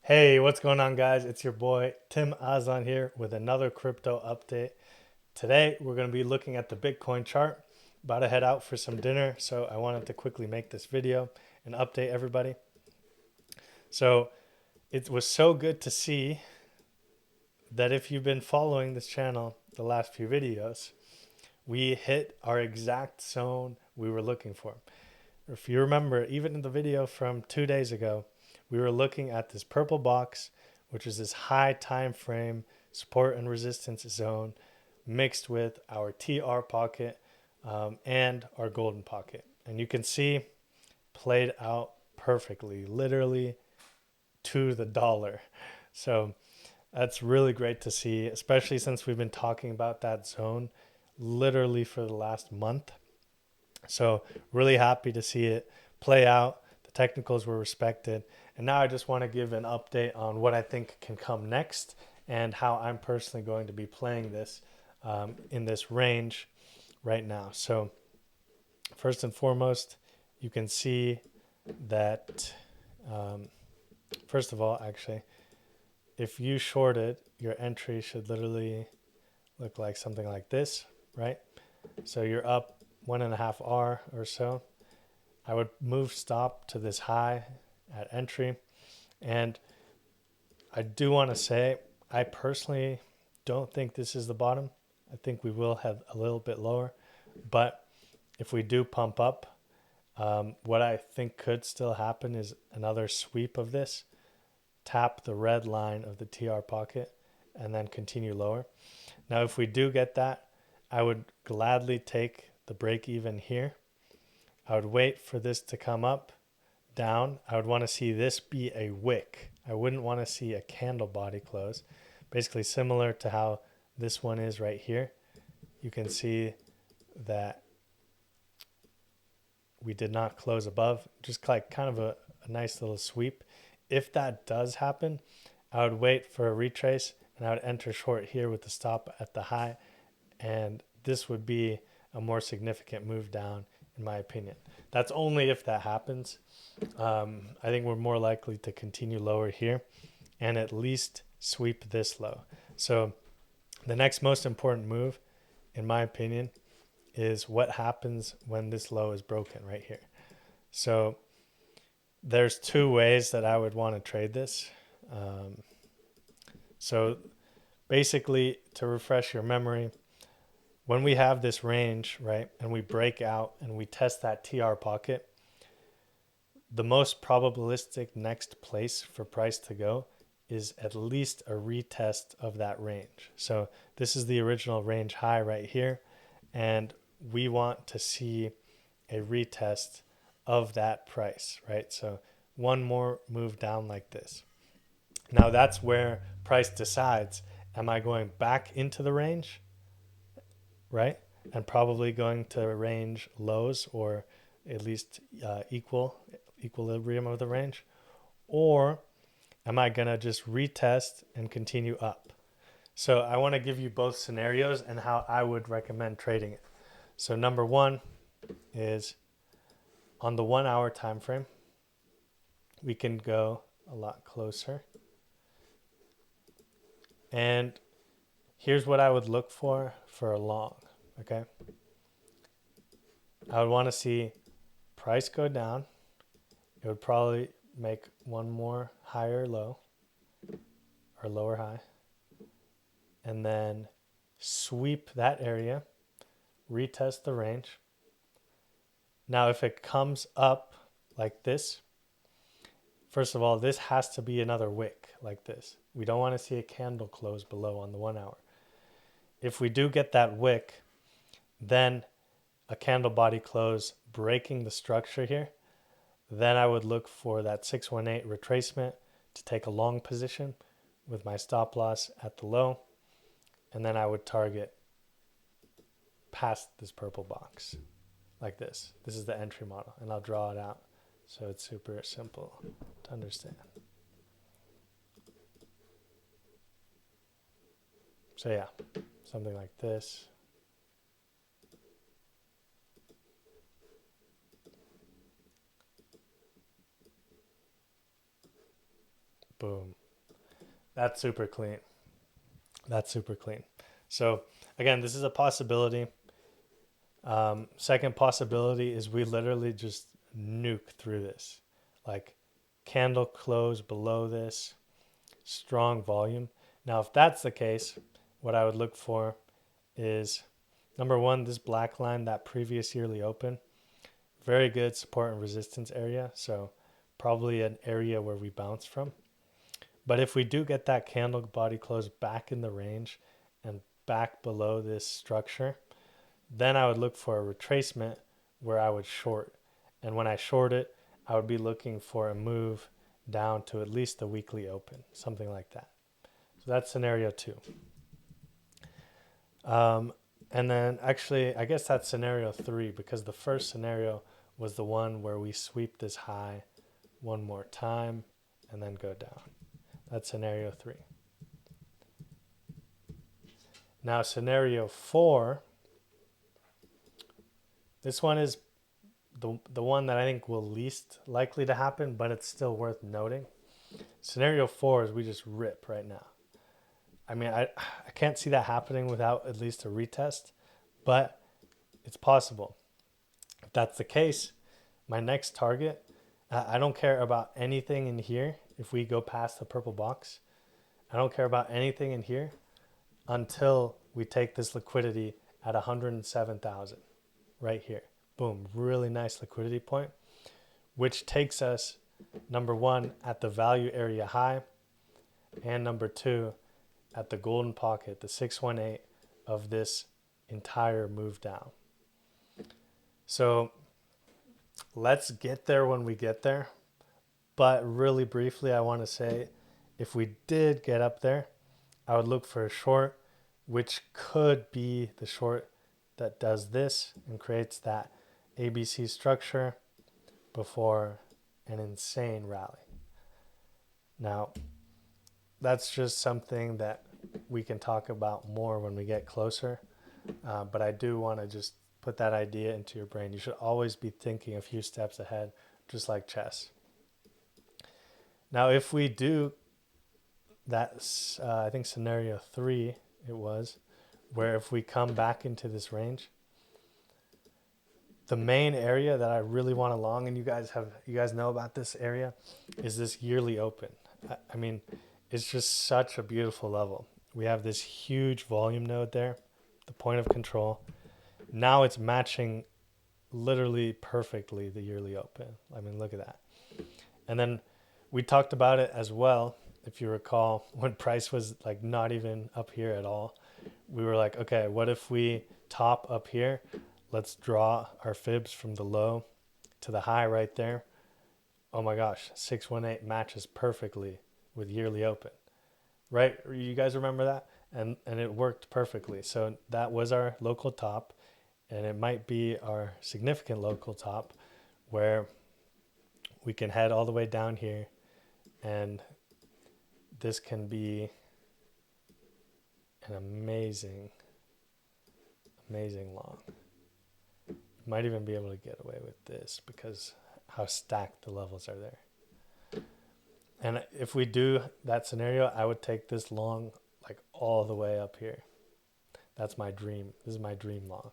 Hey, what's going on, guys? It's your boy Tim Azan here with another crypto update. Today, we're going to be looking at the Bitcoin chart. About to head out for some dinner, so I wanted to quickly make this video and update everybody. So, it was so good to see that if you've been following this channel the last few videos, we hit our exact zone we were looking for. If you remember, even in the video from 2 days ago, we were looking at this purple box, which is this high time frame support and resistance zone mixed with our TR pocket and our golden pocket. And you can see played out perfectly, literally to the dollar. So that's really great to see, especially since we've been talking about that zone literally for the last month. So really happy to see it play out. The technicals were respected. And now I just want to give an update on what I think can come next and how I'm personally going to be playing this in this range right now. So first and foremost, you can see that, um, first of all, actually, if you shorted, your entry should literally look like something like this, right? So you're up 1.5 R or so. I would move stop to this high at entry. And I do want to say, I personally don't think this is the bottom. I think we will have a little bit lower. But if we do pump up, what I think could still happen is another sweep of this, tap the red line of the TR pocket, and then continue lower. Now, if we do get that, I would gladly take the break even here. I would wait for this to come up, down. I would want to see this be a wick. I wouldn't want to see a candle body close. Basically similar to how this one is right here. You can see that we did not close above, just like kind of a nice little sweep. If that does happen, I would wait for a retrace and I would enter short here with the stop at the high, and this would be a more significant move down in my opinion. That's only if that happens. I think we're more likely to continue lower here and at least sweep this low. So the next most important move, in my opinion, is what happens when this low is broken right here. So there's two ways that I would want to trade this. Um, so basically, to refresh your memory, when we have this range, right, and we break out and we test that TR pocket, the most probabilistic next place for price to go is at least a retest of that range. So this is the original range high right here, and we want to see a retest of that price, right? So one more move down like this. Now that's where price decides, am I going back into the range, right? And probably going to range lows or at least equilibrium of the range, or am I going to just retest and continue up? So I want to give you both scenarios and how I would recommend trading it. So number one is on the 1 hour time frame, we can go a lot closer. And here's what I would look for a long, okay? I would want to see price go down. It would probably make one more higher low or lower high, and then sweep that area, retest the range. Now, if it comes up like this, first of all, this has to be another wick like this. We don't want to see a candle close below on the 1 hour. If we do get that wick, then a candle body close breaking the structure here, then I would look for that 618 retracement to take a long position with my stop loss at the low, and then I would target past this purple box like this. This is the entry model, and I'll draw it out so it's super simple to understand. So yeah, something like this. Boom. That's super clean. That's super clean. So again, this is a possibility. Second possibility is we literally just nuke through this. Like candle close below this, strong volume. Now, if that's the case, what I would look for is number one, this black line, that previous yearly open, very good support and resistance area. So probably an area where we bounce from. But if we do get that candle body close back in the range and back below this structure, then I would look for a retracement where I would short. And when I short it, I would be looking for a move down to at least the weekly open, something like that. So that's scenario 2. And then actually, I guess that's scenario 3 because the first scenario was the one where we sweep this high one more time and then go down. That's scenario 3. Now scenario 4, this one is the one that I think will least likely to happen, but it's still worth noting. Scenario 4 is we just rip right now. I mean, I can't see that happening without at least a retest, but it's possible. If that's the case, my next target, I don't care about anything in here. If we go past the purple box, I don't care about anything in here until we take this liquidity at 107,000 right here. Boom, really nice liquidity point, which takes us, number one, at the value area high, and number two, at the golden pocket, the 618 of this entire move down. So let's get there when we get there. But really briefly, I want to say, if we did get up there, I would look for a short, which could be the short that does this and creates that ABC structure before an insane rally. Now, that's just something that we can talk about more when we get closer. But I do want to just put that idea into your brain. You should always be thinking a few steps ahead, just like chess. Now, if we do that, I think scenario 3 it was, where if we come back into this range, the main area that I really want to long, and you guys know about this area, is this yearly open. I mean, it's just such a beautiful level. We have this huge volume node there, the point of control. Now it's matching literally perfectly the yearly open. I mean, look at that. And then we talked about it as well, if you recall, when price was like not even up here at all. We were like, okay, what if we top up here? Let's draw our fibs from the low to the high right there. Oh my gosh, 618 matches perfectly with yearly open, right? You guys remember that? And it worked perfectly. So that was our local top, and it might be our significant local top where we can head all the way down here, and this can be an amazing long. You might even be able to get away with this because how stacked the levels are there. And if we do that scenario, I would take this long like all the way up here. That's my dream. This is my dream long.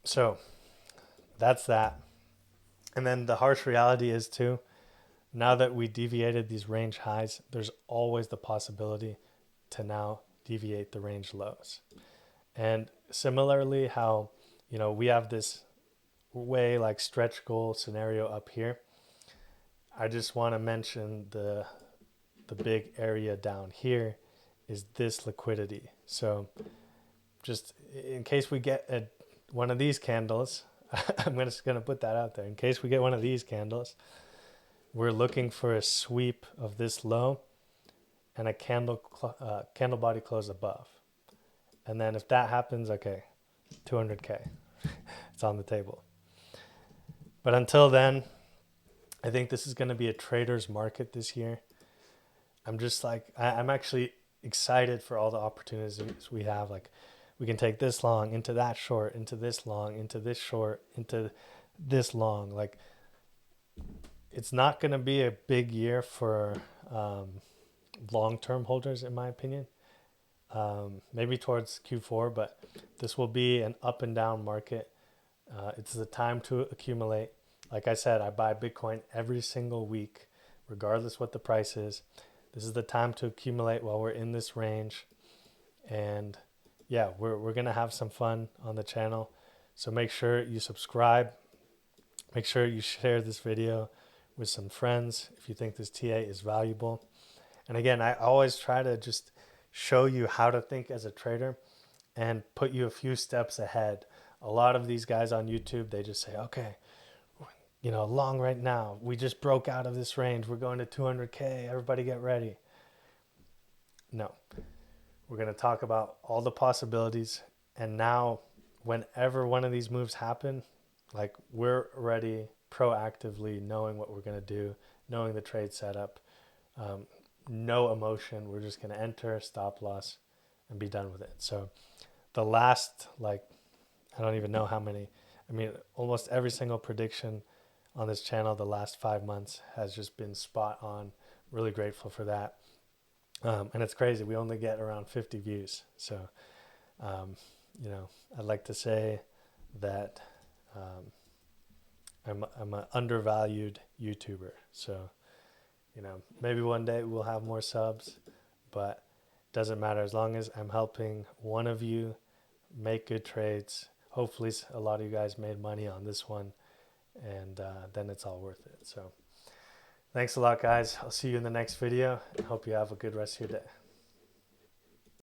So that's that. And then the harsh reality is too, now that we deviated these range highs, there's always the possibility to now deviate the range lows. And similarly, how, we have this way like stretch goal scenario up here. I just want to mention the big area down here is this liquidity. So just in case we get one of these candles, I'm just going to put that out there. In case we get one of these candles, we're looking for a sweep of this low and a candle body close above. And then if that happens, okay, 200K, it's on the table. But until then, I think this is going to be a trader's market this year. I'm just like, I'm actually excited for all the opportunities we have. Like, we can take this long into that short, into this long, into this short, into this long. Like, it's not going to be a big year for long-term holders, in my opinion. Maybe towards Q4, but this will be an up and down market. It's the time to accumulate. Like I said, I buy Bitcoin every single week, regardless what the price is. This is the time to accumulate while we're in this range. And yeah, we're going to have some fun on the channel. So make sure you subscribe. Make sure you share this video with some friends if you think this TA is valuable. And again, I always try to just show you how to think as a trader and put you a few steps ahead. A lot of these guys on YouTube, they just say, okay, long right now. We just broke out of this range. We're going to 200K. Everybody get ready. No, we're going to talk about all the possibilities. And now, whenever one of these moves happen, like we're ready proactively, knowing what we're going to do, knowing the trade setup, no emotion. We're just going to enter, stop loss, and be done with it. So the last, I don't even know how many. I mean, almost every single prediction on this channel the last 5 months has just been spot on. Really grateful for that. And it's crazy. We only get around 50 views. So, I'd like to say that I'm an undervalued YouTuber. So, maybe one day we'll have more subs, but it doesn't matter as long as I'm helping one of you make good trades. Hopefully a lot of you guys made money on this one, and then it's all worth it. So thanks a lot, guys. I'll see you in the next video, and hope you have a good rest of your day.